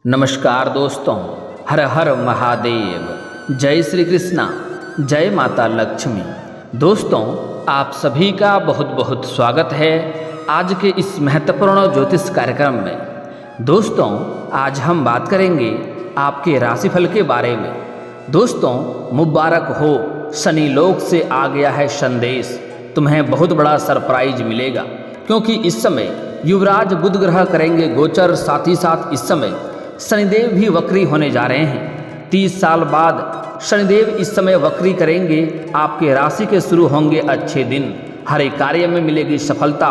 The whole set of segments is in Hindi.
नमस्कार दोस्तों, हर हर महादेव। जय श्री कृष्णा, जय माता लक्ष्मी। दोस्तों, आप सभी का बहुत बहुत स्वागत है आज के इस महत्वपूर्ण ज्योतिष कार्यक्रम में। दोस्तों, आज हम बात करेंगे आपके राशिफल के बारे में। दोस्तों, मुबारक हो, शनि लोक से आ गया है संदेश। तुम्हें बहुत बड़ा सरप्राइज मिलेगा क्योंकि इस समय युवराज बुध ग्रह करेंगे गोचर। साथ ही साथ इस समय शनिदेव भी वक्री होने जा रहे हैं। 30 साल बाद शनिदेव इस समय वक्री करेंगे। आपके राशि के शुरू होंगे अच्छे दिन, हर एक कार्य में मिलेगी सफलता।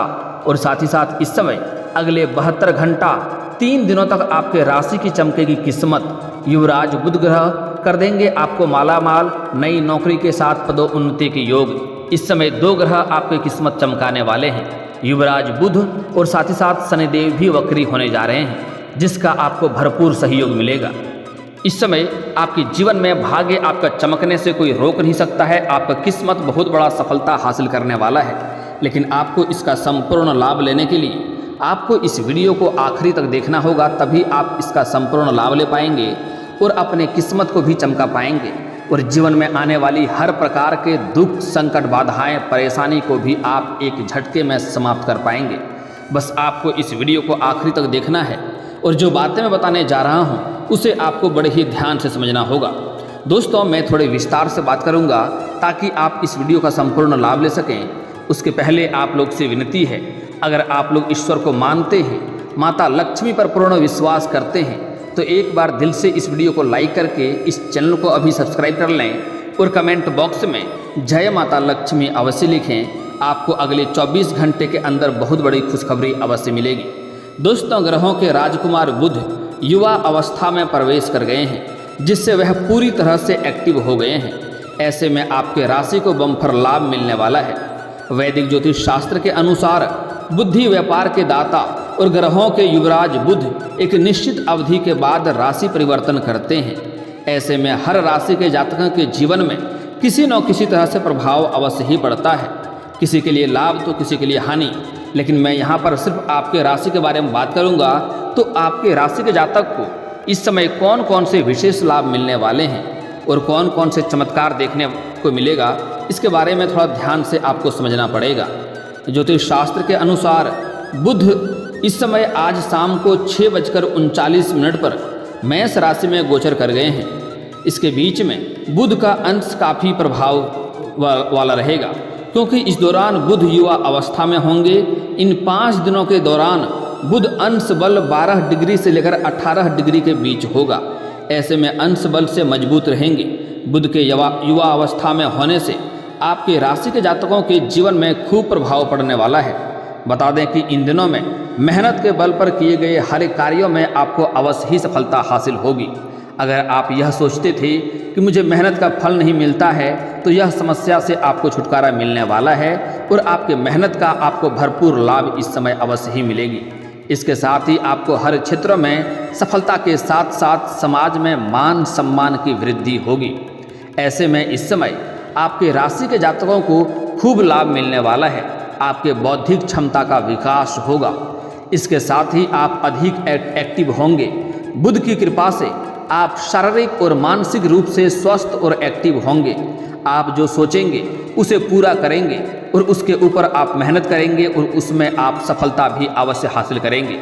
और साथ ही साथ इस समय अगले 72 घंटा 3 दिनों तक आपके राशि की चमकेगी किस्मत। युवराज बुध ग्रह कर देंगे आपको मालामाल। नई नौकरी के साथ पदोन्नति के योग। इस समय 2 ग्रह आपकी किस्मत चमकाने वाले हैं, युवराज बुध और साथ ही साथ शनिदेव भी वक्री होने जा रहे हैं, जिसका आपको भरपूर सहयोग मिलेगा। इस समय आपके जीवन में भाग्य आपका चमकने से कोई रोक नहीं सकता है। आपका किस्मत बहुत बड़ा सफलता हासिल करने वाला है, लेकिन आपको इसका संपूर्ण लाभ लेने के लिए आपको इस वीडियो को आखिरी तक देखना होगा। तभी आप इसका संपूर्ण लाभ ले पाएंगे और अपने किस्मत को भी चमका पाएंगे और जीवन में आने वाली हर प्रकार के दुख, संकट, बाधाएं, परेशानी को भी आप एक झटके में समाप्त कर पाएंगे। बस आपको इस वीडियो को आखिरी तक देखना है और जो बातें मैं बताने जा रहा हूं उसे आपको बड़े ही ध्यान से समझना होगा। दोस्तों, मैं थोड़े विस्तार से बात करूंगा ताकि आप इस वीडियो का संपूर्ण लाभ ले सकें। उसके पहले आप लोग से विनती है, अगर आप लोग ईश्वर को मानते हैं, माता लक्ष्मी पर पूर्ण विश्वास करते हैं, तो एक बार दिल से इस वीडियो को लाइक करके इस चैनल को अभी सब्सक्राइब कर लें और कमेंट बॉक्स में जय माता लक्ष्मी अवश्य लिखें। आपको अगले 24 घंटे के अंदर बहुत बड़ी खुशखबरी अवश्य मिलेगी। दोस्तों, ग्रहों के राजकुमार बुध युवा अवस्था में प्रवेश कर गए हैं, जिससे वह पूरी तरह से एक्टिव हो गए हैं। ऐसे में आपके राशि को बम्पर लाभ मिलने वाला है। वैदिक ज्योतिष शास्त्र के अनुसार बुद्धि व्यापार के दाता और ग्रहों के युवराज बुध एक निश्चित अवधि के बाद राशि परिवर्तन करते हैं। ऐसे में हर राशि के जातकों के जीवन में किसी न किसी तरह से प्रभाव अवश्य ही पड़ता है, किसी के लिए लाभ तो किसी के लिए हानि। लेकिन मैं यहाँ पर सिर्फ आपके राशि के बारे में बात करूँगा, तो आपके राशि के जातक को इस समय कौन कौन से विशेष लाभ मिलने वाले हैं और कौन कौन से चमत्कार देखने को मिलेगा, इसके बारे में थोड़ा ध्यान से आपको समझना पड़ेगा। ज्योतिष शास्त्र के अनुसार बुध इस समय आज शाम को 6:39 पर मेष राशि में गोचर कर गए हैं। इसके बीच में बुध का अंश काफ़ी प्रभाव वाला रहेगा, क्योंकि इस दौरान बुध युवा अवस्था में होंगे। इन 5 दिनों के दौरान बुध अंश बल 12 डिग्री से लेकर 18 डिग्री के बीच होगा। ऐसे में अंश बल से मजबूत रहेंगे। बुध के युवा अवस्था में होने से आपके राशि के जातकों के जीवन में खूब प्रभाव पड़ने वाला है। बता दें कि इन दिनों में मेहनत के बल पर किए गए हर कार्यों में आपको अवश्य ही सफलता हासिल होगी। अगर आप यह सोचते थे कि मुझे मेहनत का फल नहीं मिलता है, तो यह समस्या से आपको छुटकारा मिलने वाला है और आपके मेहनत का आपको भरपूर लाभ इस समय अवश्य ही मिलेगी। इसके साथ ही आपको हर क्षेत्र में सफलता के साथ साथ समाज में मान सम्मान की वृद्धि होगी। ऐसे में इस समय आपके राशि के जातकों को खूब लाभ मिलने वाला है। आपके बौद्धिक क्षमता का विकास होगा। इसके साथ ही आप अधिक एक्टिव होंगे। बुध की कृपा से आप शारीरिक और मानसिक रूप से स्वस्थ और एक्टिव होंगे। आप जो सोचेंगे उसे पूरा करेंगे और उसके ऊपर आप मेहनत करेंगे और उसमें आप सफलता भी अवश्य हासिल करेंगे।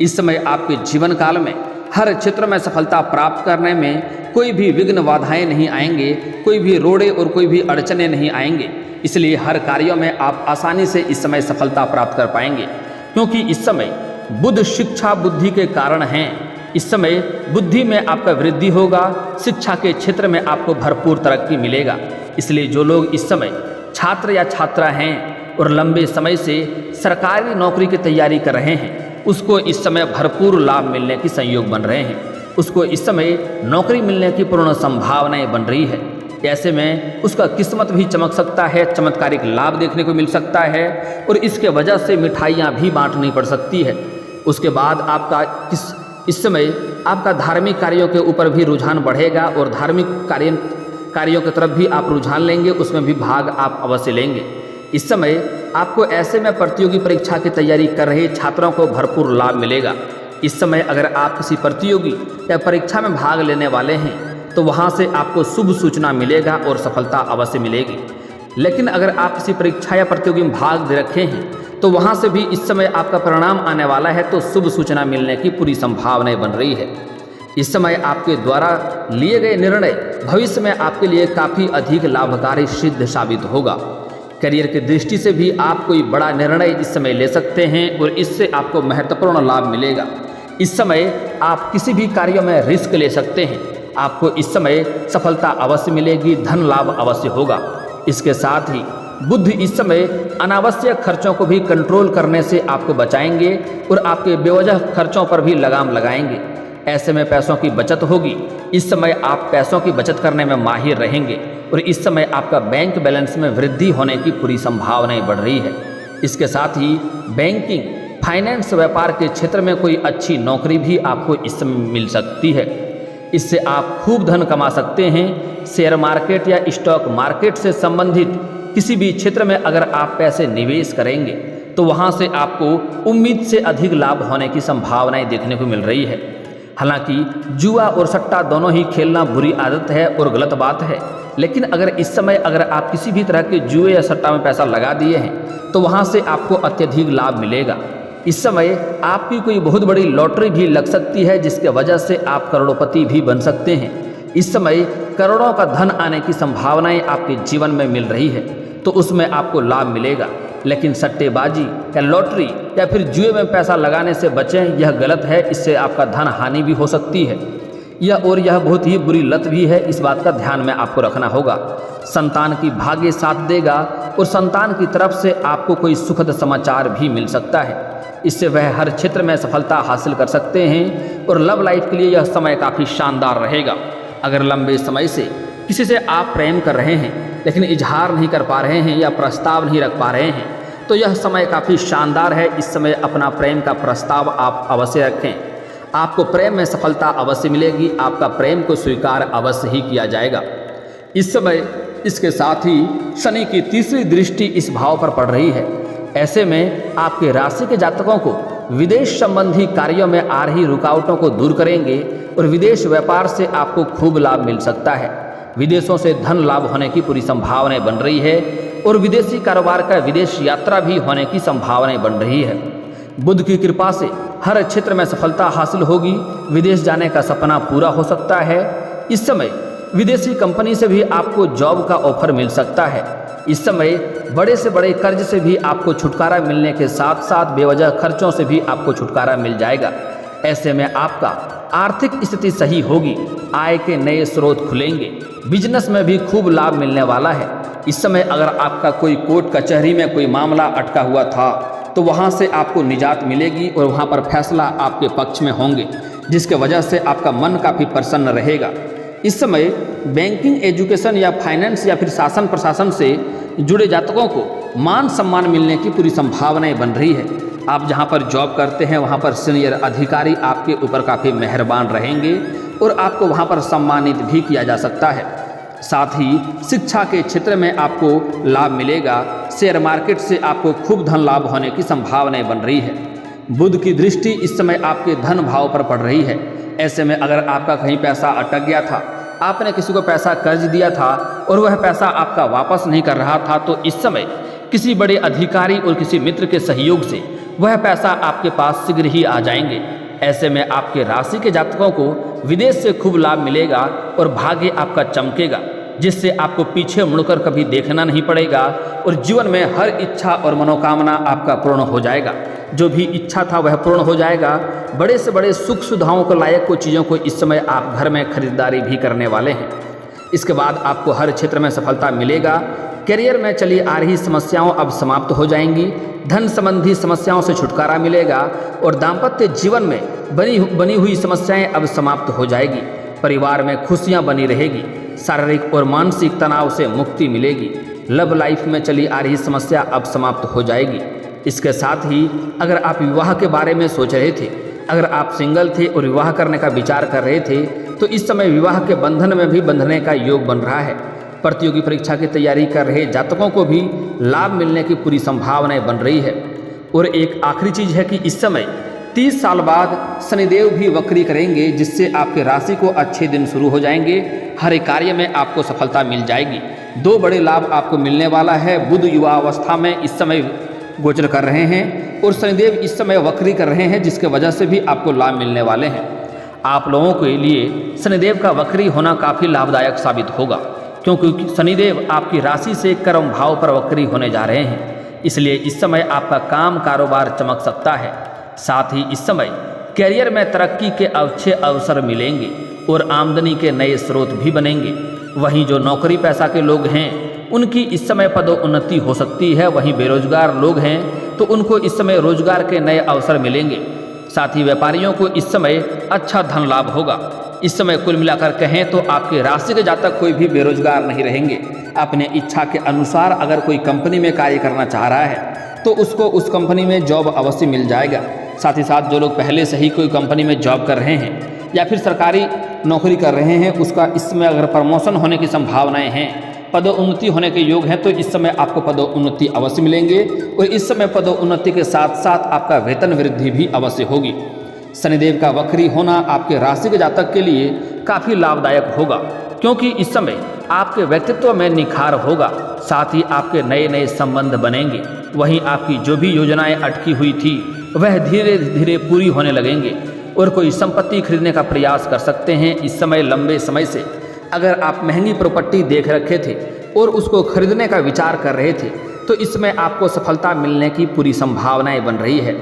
इस समय आपके जीवन काल में हर क्षेत्र में सफलता प्राप्त करने में कोई भी विघ्न बाधाएं नहीं आएंगे, कोई भी रोड़े और कोई भी अड़चने नहीं आएंगे। इसलिए हर कार्यों में आप आसानी से इस समय सफलता प्राप्त कर पाएंगे, क्योंकि इस समय बुध शिक्षा बुद्धि के कारण हैं। इस समय बुद्धि में आपका वृद्धि होगा। शिक्षा के क्षेत्र में आपको भरपूर तरक्की मिलेगा। इसलिए जो लोग इस समय छात्र या छात्रा हैं और लंबे समय से सरकारी नौकरी की तैयारी कर रहे हैं, उसको इस समय भरपूर लाभ मिलने की संयोग बन रहे हैं। उसको इस समय नौकरी मिलने की पूर्ण संभावनाएं बन रही है। ऐसे में उसका किस्मत भी चमक सकता है, चमत्कारिक लाभ देखने को मिल सकता है और इसके वजह से मिठाइयाँ भी बांटनी पड़ सकती है। उसके बाद आपका इस समय आपका धार्मिक कार्यों के ऊपर भी रुझान बढ़ेगा और धार्मिक कार्यों की तरफ भी आप रुझान लेंगे, उसमें भी भाग आप अवश्य लेंगे। इस समय आपको ऐसे में प्रतियोगी परीक्षा की तैयारी कर रहे छात्रों को भरपूर लाभ मिलेगा। इस समय अगर आप किसी प्रतियोगी या परीक्षा में भाग लेने वाले हैं तो वहाँ से आपको शुभ सूचना मिलेगा और सफलता अवश्य मिलेगी। लेकिन अगर आप किसी परीक्षा या प्रतियोगी में भाग दे रखे हैं तो वहाँ से भी इस समय आपका परिणाम आने वाला है, तो शुभ सूचना मिलने की पूरी संभावनाएं बन रही है। इस समय आपके द्वारा लिए गए निर्णय भविष्य में आपके लिए काफ़ी अधिक लाभकारी सिद्ध साबित होगा। करियर की दृष्टि से भी आप कोई बड़ा निर्णय इस समय ले सकते हैं और इससे आपको महत्वपूर्ण लाभ मिलेगा। इस समय आप किसी भी कार्य में रिस्क ले सकते हैं, आपको इस समय सफलता अवश्य मिलेगी, धन लाभ अवश्य होगा। इसके साथ ही बुध इस समय अनावश्यक खर्चों को भी कंट्रोल करने से आपको बचाएंगे और आपके बेवजह खर्चों पर भी लगाम लगाएंगे। ऐसे में पैसों की बचत होगी। इस समय आप पैसों की बचत करने में माहिर रहेंगे और इस समय आपका बैंक बैलेंस में वृद्धि होने की पूरी संभावनाएं बढ़ रही है। इसके साथ ही बैंकिंग, फाइनेंस, व्यापार के क्षेत्र में कोई अच्छी नौकरी भी आपको इस समय मिल सकती है। इससे आप खूब धन कमा सकते हैं। शेयर मार्केट या स्टॉक मार्केट से संबंधित किसी भी क्षेत्र में अगर आप पैसे निवेश करेंगे तो वहाँ से आपको उम्मीद से अधिक लाभ होने की संभावनाएं देखने को मिल रही है। हालांकि जुआ और सट्टा दोनों ही खेलना बुरी आदत है और गलत बात है, लेकिन अगर इस समय अगर आप किसी भी तरह के जुए या सट्टा में पैसा लगा दिए हैं तो वहाँ से आपको अत्यधिक लाभ मिलेगा। इस समय आपकी कोई बहुत बड़ी लॉटरी भी लग सकती है जिसके वजह से आप करोड़पति भी बन सकते हैं। इस समय करोड़ों का धन आने की संभावनाएं आपके जीवन में मिल रही है, तो उसमें आपको लाभ मिलेगा। लेकिन सट्टेबाजी या लॉटरी या फिर जुए में पैसा लगाने से बचें, यह गलत है। इससे आपका धन हानि भी हो सकती है। यह बहुत ही बुरी लत भी है, इस बात का ध्यान में आपको रखना होगा। संतान की भाग्य साथ देगा और संतान की तरफ से आपको कोई सुखद समाचार भी मिल सकता है। इससे वह हर क्षेत्र में सफलता हासिल कर सकते हैं और लव लाइफ के लिए यह समय काफ़ी शानदार रहेगा। अगर लंबे समय से किसी से आप प्रेम कर रहे हैं लेकिन इजहार नहीं कर पा रहे हैं या प्रस्ताव नहीं रख पा रहे हैं तो यह समय काफ़ी शानदार है। इस समय अपना प्रेम का प्रस्ताव आप अवश्य रखें। आपको प्रेम में सफलता अवश्य मिलेगी, आपका प्रेम को स्वीकार अवश्य ही किया जाएगा। इस समय इसके साथ ही शनि की तीसरी दृष्टि इस भाव पर पड़ रही है। ऐसे में आपके राशि के जातकों को विदेश संबंधी कार्यों में आ रही रुकावटों को दूर करेंगे और विदेश व्यापार से आपको खूब लाभ मिल सकता है। विदेशों से धन लाभ होने की पूरी संभावनाएं बन रही है और विदेशी कारोबार का विदेश यात्रा भी होने की संभावनाएं बन रही है। बुध की कृपा से हर क्षेत्र में सफलता हासिल होगी। विदेश जाने का सपना पूरा हो सकता है। इस समय विदेशी कंपनी से भी आपको जॉब का ऑफर मिल सकता है। इस समय बड़े से बड़े कर्ज से भी आपको छुटकारा मिलने के साथ साथ बेवजह खर्चों से भी आपको छुटकारा मिल जाएगा। ऐसे में आपका आर्थिक स्थिति सही होगी, आय के नए स्रोत खुलेंगे, बिजनेस में भी खूब लाभ मिलने वाला है। इस समय अगर आपका कोई कोर्ट कचहरी में कोई मामला अटका हुआ था तो वहाँ से आपको निजात मिलेगी और वहाँ पर फैसला आपके पक्ष में होंगे, जिसके वजह से आपका मन काफ़ी प्रसन्न रहेगा। इस समय बैंकिंग, एजुकेशन या फाइनेंस या फिर शासन प्रशासन से जुड़े जातकों को मान सम्मान मिलने की पूरी संभावनाएं बन रही है। आप जहां पर जॉब करते हैं वहां पर सीनियर अधिकारी आपके ऊपर काफ़ी मेहरबान रहेंगे और आपको वहां पर सम्मानित भी किया जा सकता है। साथ ही शिक्षा के क्षेत्र में आपको लाभ मिलेगा। शेयर मार्केट से आपको खूब धन लाभ होने की संभावनाएं बन रही है। बुध की दृष्टि इस समय आपके धन भाव पर पड़ रही है। ऐसे में अगर आपका कहीं पैसा अटक गया था, आपने किसी को पैसा कर्ज दिया था और वह पैसा आपका वापस नहीं कर रहा था, तो इस समय किसी बड़े अधिकारी और किसी मित्र के सहयोग से वह पैसा आपके पास शीघ्र ही आ जाएंगे। ऐसे में आपके राशि के जातकों को विदेश से खूब लाभ मिलेगा और भाग्य आपका चमकेगा, जिससे आपको पीछे मुड़कर कभी देखना नहीं पड़ेगा और जीवन में हर इच्छा और मनोकामना आपका पूर्ण हो जाएगा। जो भी इच्छा था वह पूर्ण हो जाएगा। बड़े से बड़े सुख सुविधाओं को लायक को चीज़ों को इस समय आप घर में खरीदारी भी करने वाले हैं। इसके बाद आपको हर क्षेत्र में सफलता मिलेगा। करियर में चली आ रही समस्याओं अब समाप्त हो जाएंगी। धन संबंधी समस्याओं से छुटकारा मिलेगा और दाम्पत्य जीवन में बनी हुई समस्याएं अब समाप्त हो जाएगी। परिवार में खुशियां बनी रहेगी। शारीरिक और मानसिक तनाव से मुक्ति मिलेगी। लव लाइफ में चली आ रही समस्या अब समाप्त हो जाएगी। इसके साथ ही अगर आप विवाह के बारे में सोच रहे थे, अगर आप सिंगल थे और विवाह करने का विचार कर रहे थे, तो इस समय विवाह के बंधन में भी बंधने का योग बन रहा है। प्रतियोगी परीक्षा की तैयारी कर रहे जातकों को भी लाभ मिलने की पूरी संभावनाएं बन रही है। और एक आखिरी चीज़ है कि इस समय 30 साल बाद शनिदेव भी वक्री करेंगे, जिससे आपके राशि को अच्छे दिन शुरू हो जाएंगे। हर एक कार्य में आपको सफलता मिल जाएगी। 2 बड़े लाभ आपको मिलने वाला है। बुध युवा अवस्था में इस समय गोचर कर रहे हैं और शनिदेव इस समय वक्री कर रहे हैं, जिसके वजह से भी आपको लाभ मिलने वाले हैं। आप लोगों के लिए शनिदेव का वक्री होना काफ़ी लाभदायक साबित होगा, क्योंकि शनिदेव आपकी राशि से कर्म भाव पर वक्री होने जा रहे हैं। इसलिए इस समय आपका काम कारोबार चमक सकता है। साथ ही इस समय करियर में तरक्की के अच्छे अवसर मिलेंगे और आमदनी के नए स्रोत भी बनेंगे। वहीं जो नौकरी पेशा के लोग हैं उनकी इस समय पदोन्नति हो सकती है। वहीं बेरोजगार लोग हैं तो उनको इस समय रोजगार के नए अवसर मिलेंगे। साथ ही व्यापारियों को इस समय अच्छा धन लाभ होगा। इस समय कुल मिलाकर कहें तो आपके राशि के जातक कोई भी बेरोजगार नहीं रहेंगे। अपने इच्छा के अनुसार अगर कोई कंपनी में कार्य करना चाह रहा है तो उसको उस कंपनी में जॉब अवश्य मिल जाएगा। साथ ही साथ जो लोग पहले से ही कोई कंपनी में जॉब कर रहे हैं या फिर सरकारी नौकरी कर रहे हैं, उसका इस समय अगर प्रमोशन होने की संभावनाएं हैं, पदोन्नति होने के योग हैं, तो इस समय आपको पदोन्नति अवश्य मिलेंगे। और इस समय पदोन्नति के साथ साथ आपका वेतन वृद्धि भी अवश्य होगी। शनिदेव का वक्री होना आपके राशि के जातक के लिए काफ़ी लाभदायक होगा, क्योंकि इस समय आपके व्यक्तित्व में निखार होगा। साथ ही आपके नए नए संबंध बनेंगे। वहीं आपकी जो भी योजनाएं अटकी हुई थी वह धीरे धीरे पूरी होने लगेंगे और कोई संपत्ति खरीदने का प्रयास कर सकते हैं। इस समय लंबे समय से अगर आप महंगी प्रॉपर्टी देख रखे थे और उसको खरीदने का विचार कर रहे थे, तो इसमें आपको सफलता मिलने की पूरी संभावनाएं बन रही है।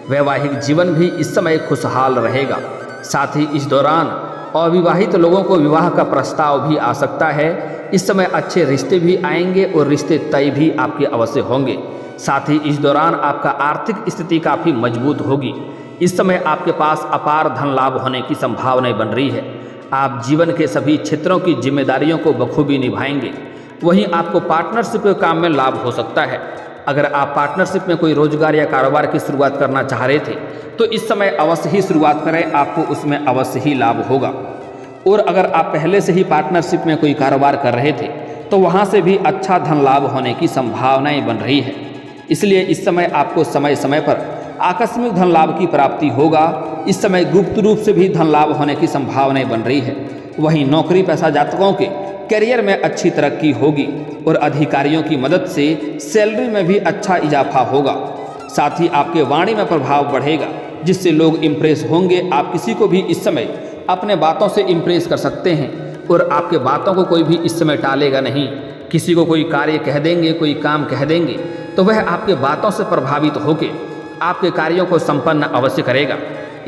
वैवाहिक जीवन भी इस समय खुशहाल रहेगा। साथ ही इस दौरान अविवाहित लोगों को विवाह का प्रस्ताव भी आ सकता है। इस समय अच्छे रिश्ते भी आएंगे और रिश्ते तय भी आपके अवश्य होंगे। साथ ही इस दौरान आपका आर्थिक स्थिति काफ़ी मजबूत होगी। इस समय आपके पास अपार धन लाभ होने की संभावनाएं बन रही है। आप जीवन के सभी क्षेत्रों की जिम्मेदारियों को बखूबी निभाएंगे। वहीं आपको पार्टनरशिप के काम में लाभ हो सकता है। अगर आप पार्टनरशिप में कोई रोजगार या कारोबार की शुरुआत करना चाह रहे थे तो इस समय अवश्य ही शुरुआत करें, आपको उसमें अवश्य ही लाभ होगा। और अगर आप पहले से ही पार्टनरशिप में कोई कारोबार कर रहे थे तो वहाँ से भी अच्छा धन लाभ होने की संभावनाएं बन रही है। इसलिए इस समय आपको समय समय पर आकस्मिक धन लाभ की प्राप्ति होगा। इस समय गुप्त रूप से भी धन लाभ होने की संभावनाएं बन रही है। वहीं नौकरी पेशा जातकों के करियर में अच्छी तरक्की होगी और अधिकारियों की मदद से सैलरी में भी अच्छा इजाफा होगा। साथ ही आपके वाणी में प्रभाव बढ़ेगा, जिससे लोग इम्प्रेस होंगे। आप किसी को भी इस समय अपने बातों से इम्प्रेस कर सकते हैं और आपके बातों को कोई भी इस समय टालेगा नहीं। किसी को कोई कार्य कह देंगे, कोई काम कह देंगे, तो वह आपके बातों से प्रभावित होकर आपके कार्यों को संपन्न अवश्य करेगा।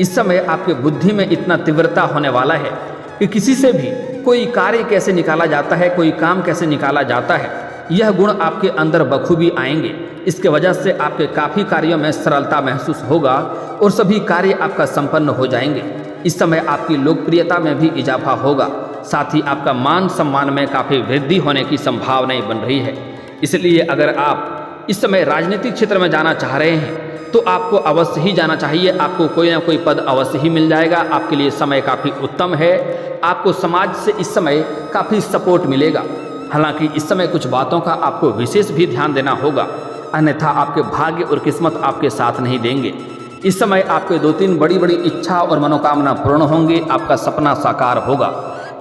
इस समय आपके बुद्धि में इतना तीव्रता होने वाला है कि किसी से भी कोई कार्य कैसे निकाला जाता है, कोई काम कैसे निकाला जाता है, यह गुण आपके अंदर बखूबी आएंगे। इसके वजह से आपके काफ़ी कार्यों में सरलता महसूस होगा और सभी कार्य आपका संपन्न हो जाएंगे। इस समय आपकी लोकप्रियता में भी इजाफा होगा। साथ ही आपका मान सम्मान में काफ़ी वृद्धि होने की संभावनाएं बन रही है। इसलिए अगर आप इस समय राजनीतिक क्षेत्र में जाना चाह रहे हैं तो आपको अवश्य ही जाना चाहिए। आपको कोई ना कोई पद अवश्य ही मिल जाएगा। आपके लिए समय काफ़ी उत्तम है। आपको समाज से इस समय काफ़ी सपोर्ट मिलेगा। हालांकि इस समय कुछ बातों का आपको विशेष भी ध्यान देना होगा, अन्यथा आपके भाग्य और किस्मत आपके साथ नहीं देंगे। इस समय आपके 2-3 बड़ी बड़ी इच्छा और मनोकामना पूर्ण होंगे। आपका सपना साकार होगा।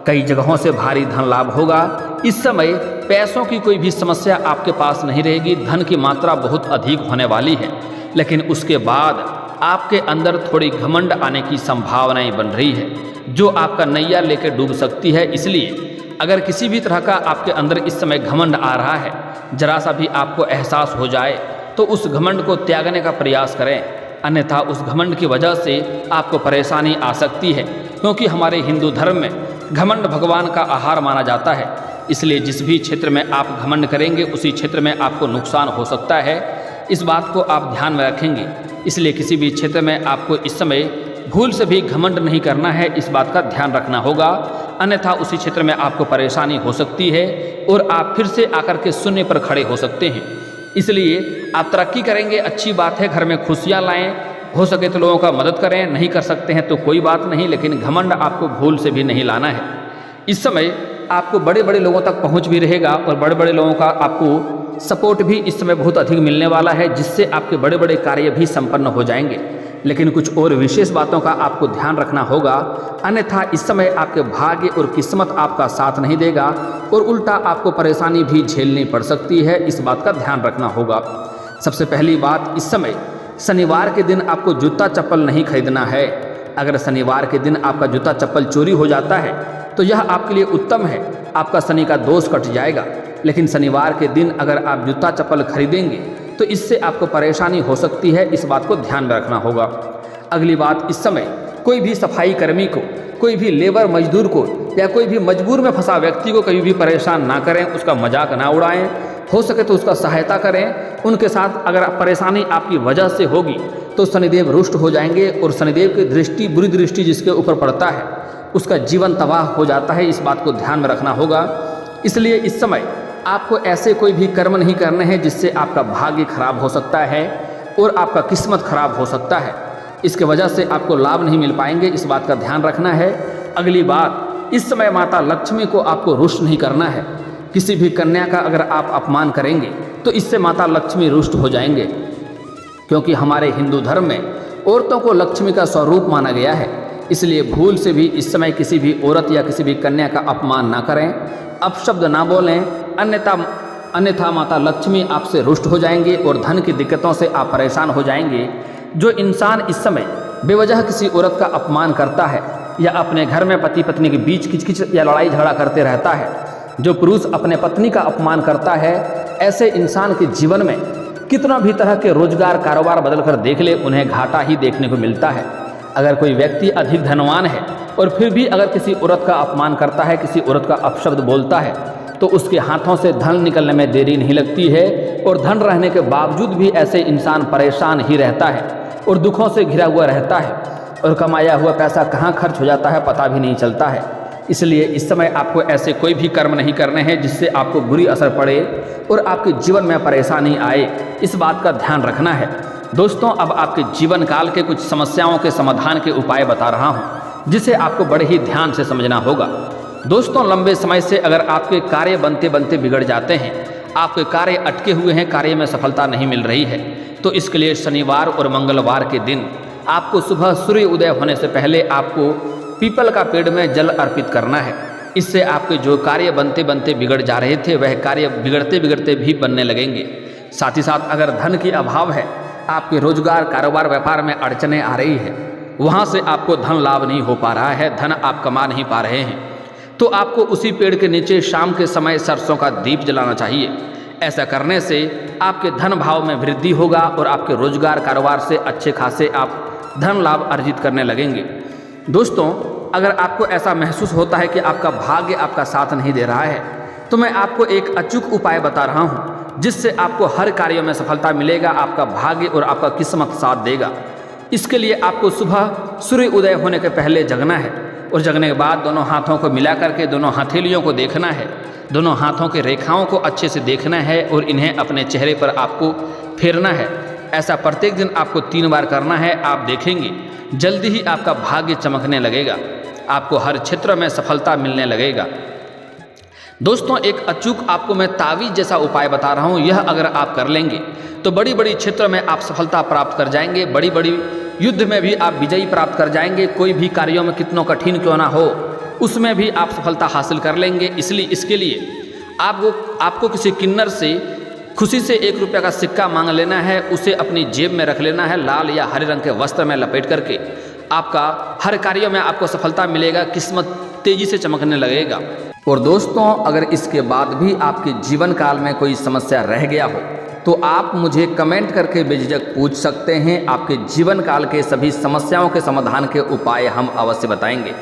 कई जगहों से भारी धन लाभ होगा। इस समय पैसों की कोई भी समस्या आपके पास नहीं रहेगी। धन की मात्रा बहुत अधिक होने वाली है, लेकिन उसके बाद आपके अंदर थोड़ी घमंड आने की संभावनाएं बन रही है, जो आपका नैया लेकर डूब सकती है। इसलिए अगर किसी भी तरह का आपके अंदर इस समय घमंड आ रहा है, जरा सा भी आपको एहसास हो जाए, तो उस घमंड को त्यागने का प्रयास करें, अन्यथा उस घमंड की वजह से आपको परेशानी आ सकती है। क्योंकि हमारे हिंदू धर्म में घमंड भगवान का आहार माना जाता है। इसलिए जिस भी क्षेत्र में आप घमंड करेंगे उसी क्षेत्र में आपको नुकसान हो सकता है। इस बात को आप ध्यान में रखेंगे। इसलिए किसी भी क्षेत्र में आपको इस समय भूल से भी घमंड नहीं करना है, इस बात का ध्यान रखना होगा, अन्यथा उसी क्षेत्र में आपको परेशानी हो सकती है और आप फिर से आकर के शून्य पर खड़े हो सकते हैं। इसलिए आप तरक्की करेंगे, अच्छी बात है, घर में खुशियाँ लाएं, हो सके तो लोगों का मदद करें, नहीं कर सकते हैं तो कोई बात नहीं, लेकिन घमंड आपको भूल से भी नहीं लाना है। इस समय आपको बड़े बड़े लोगों तक पहुंच भी रहेगा और बड़े बड़े लोगों का आपको सपोर्ट भी इस समय बहुत अधिक मिलने वाला है, जिससे आपके बड़े बड़े कार्य भी संपन्न हो जाएंगे। लेकिन कुछ और विशेष बातों का आपको ध्यान रखना होगा, अन्यथा इस समय आपके भाग्य और किस्मत आपका साथ नहीं देगा और उल्टा आपको परेशानी भी झेलनी पड़ सकती है। इस बात का ध्यान रखना होगा। सबसे पहली बात, इस समय शनिवार के दिन आपको जूता चप्पल नहीं खरीदना है। अगर शनिवार के दिन आपका जूता चप्पल चोरी हो जाता है तो यह आपके लिए उत्तम है, आपका शनि का दोष कट जाएगा। लेकिन शनिवार के दिन अगर आप जूता चप्पल खरीदेंगे तो इससे आपको परेशानी हो सकती है, इस बात को ध्यान में रखना होगा। अगली बात, इस समय कोई भी सफाई कर्मी को, कोई भी लेबर मजदूर को या कोई भी मजबूर में फंसा व्यक्ति को कभी भी परेशान ना करें, उसका मजाक ना उड़ाएं। हो सके तो उसका सहायता करें। उनके साथ अगर परेशानी आपकी वजह से होगी तो शनिदेव रुष्ट हो जाएंगे और शनिदेव की दृष्टि, बुरी दृष्टि जिसके ऊपर पड़ता है उसका जीवन तबाह हो जाता है। इस बात को ध्यान में रखना होगा। इसलिए इस समय आपको ऐसे कोई भी कर्म नहीं करने हैं जिससे आपका भाग्य खराब हो सकता है और आपका किस्मत खराब हो सकता है। इसके वजह से आपको लाभ नहीं मिल पाएंगे, इस बात का ध्यान रखना है। अगली बात, इस समय माता लक्ष्मी को आपको रुष्ट नहीं करना है। किसी भी कन्या का अगर आप अपमान करेंगे तो इससे माता लक्ष्मी रुष्ट हो जाएंगे, क्योंकि हमारे हिंदू धर्म में औरतों को लक्ष्मी का स्वरूप माना गया है। इसलिए भूल से भी इस समय किसी भी औरत या किसी भी कन्या का अपमान ना करें, अपशब्द ना बोलें, अन्यथा माता लक्ष्मी आपसे रुष्ट हो जाएंगे और धन की दिक्कतों से आप परेशान हो जाएंगे। जो इंसान इस समय बेवजह किसी औरत का अपमान करता है या अपने घर में पति पत्नी के बीच किचकिच या लड़ाई झगड़ा करते रहता है, जो पुरुष अपने पत्नी का अपमान करता है, ऐसे इंसान के जीवन में कितना भी तरह के रोजगार कारोबार बदल कर देख ले, उन्हें घाटा ही देखने को मिलता है। अगर कोई व्यक्ति अधिक धनवान है और फिर भी अगर किसी औरत का अपमान करता है, किसी औरत का अपशब्द बोलता है, तो उसके हाथों से धन निकलने में देरी नहीं लगती है और धन रहने के बावजूद भी ऐसे इंसान परेशान ही रहता है और दुखों से घिरा हुआ रहता है और कमाया हुआ पैसा कहाँ खर्च हो जाता है पता भी नहीं चलता है। इसलिए इस समय आपको ऐसे कोई भी कर्म नहीं करने हैं जिससे आपको बुरी असर पड़े और आपके जीवन में परेशानी आए, इस बात का ध्यान रखना है। दोस्तों, अब आपके जीवन काल के कुछ समस्याओं के समाधान के उपाय बता रहा हूँ, जिसे आपको बड़े ही ध्यान से समझना होगा। दोस्तों, लंबे समय से अगर आपके कार्य बनते बनते बिगड़ जाते हैं, आपके कार्य अटके हुए हैं, कार्य में सफलता नहीं मिल रही है, तो इसके लिए शनिवार और मंगलवार के दिन आपको सुबह सूर्य उदय होने से पहले आपको पीपल का पेड़ में जल अर्पित करना है। इससे आपके जो कार्य बनते बनते बिगड़ जा रहे थे वह कार्य बिगड़ते बिगड़ते भी बनने लगेंगे। साथ ही साथ अगर धन की अभाव है, आपके रोजगार कारोबार व्यापार में अड़चने आ रही है, वहाँ से आपको धन लाभ नहीं हो पा रहा है, धन आप कमा नहीं पा रहे हैं, तो आपको उसी पेड़ के नीचे शाम के समय सरसों का दीप जलाना चाहिए। ऐसा करने से आपके धन भाव में वृद्धि होगा और आपके रोजगार कारोबार से अच्छे खासे आप धन लाभ अर्जित करने लगेंगे। दोस्तों, अगर आपको ऐसा महसूस होता है कि आपका भाग्य आपका साथ नहीं दे रहा है, तो मैं आपको एक अचूक उपाय बता रहा हूँ जिससे आपको हर कार्य में सफलता मिलेगा, आपका भाग्य और आपका किस्मत साथ देगा। इसके लिए आपको सुबह सूर्य उदय होने के पहले जगना है और जगने के बाद दोनों हाथों को मिला करके दोनों हथेलियों को देखना है, दोनों हाथों के रेखाओं को अच्छे से देखना है और इन्हें अपने चेहरे पर आपको फेरना है। ऐसा प्रत्येक दिन आपको 3 बार करना है। आप देखेंगे जल्दी ही आपका भाग्य चमकने लगेगा, आपको हर क्षेत्र में सफलता मिलने लगेगा। दोस्तों, एक अचूक आपको मैं तावीज़ जैसा उपाय बता रहा हूँ, यह अगर आप कर लेंगे तो बड़ी बड़ी क्षेत्र में आप सफलता प्राप्त कर जाएंगे, बड़ी बड़ी युद्ध में भी आप विजयी प्राप्त कर जाएंगे। कोई भी कार्यों में कितनों कठिन क्यों ना हो, उसमें भी आप सफलता हासिल कर लेंगे। इसलिए इसके लिए आपको किसी किन्नर से खुशी से 1 रुपये का सिक्का मांग लेना है, उसे अपनी जेब में रख लेना है, लाल या हरे रंग के वस्त्र में लपेट करके। आपका हर कार्यों में आपको सफलता मिलेगा, किस्मत तेजी से चमकने लगेगा। और दोस्तों, अगर इसके बाद भी आपके जीवन काल में कोई समस्या रह गया हो तो आप मुझे कमेंट करके बेझिझक पूछ सकते हैं। आपके जीवन काल के सभी समस्याओं के समाधान के उपाय हम अवश्य बताएंगे।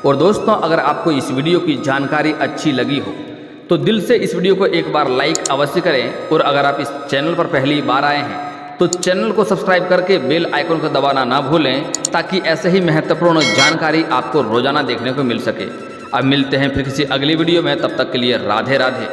और दोस्तों, अगर आपको इस वीडियो की जानकारी अच्छी लगी हो तो दिल से इस वीडियो को एक बार लाइक अवश्य करें। और अगर आप इस चैनल पर पहली बार आए हैं तो चैनल को सब्सक्राइब करके बेल आइकन को दबाना ना भूलें, ताकि ऐसे ही महत्वपूर्ण जानकारी आपको रोजाना देखने को मिल सके। अब मिलते हैं फिर किसी अगली वीडियो में, तब तक के लिए राधे राधे।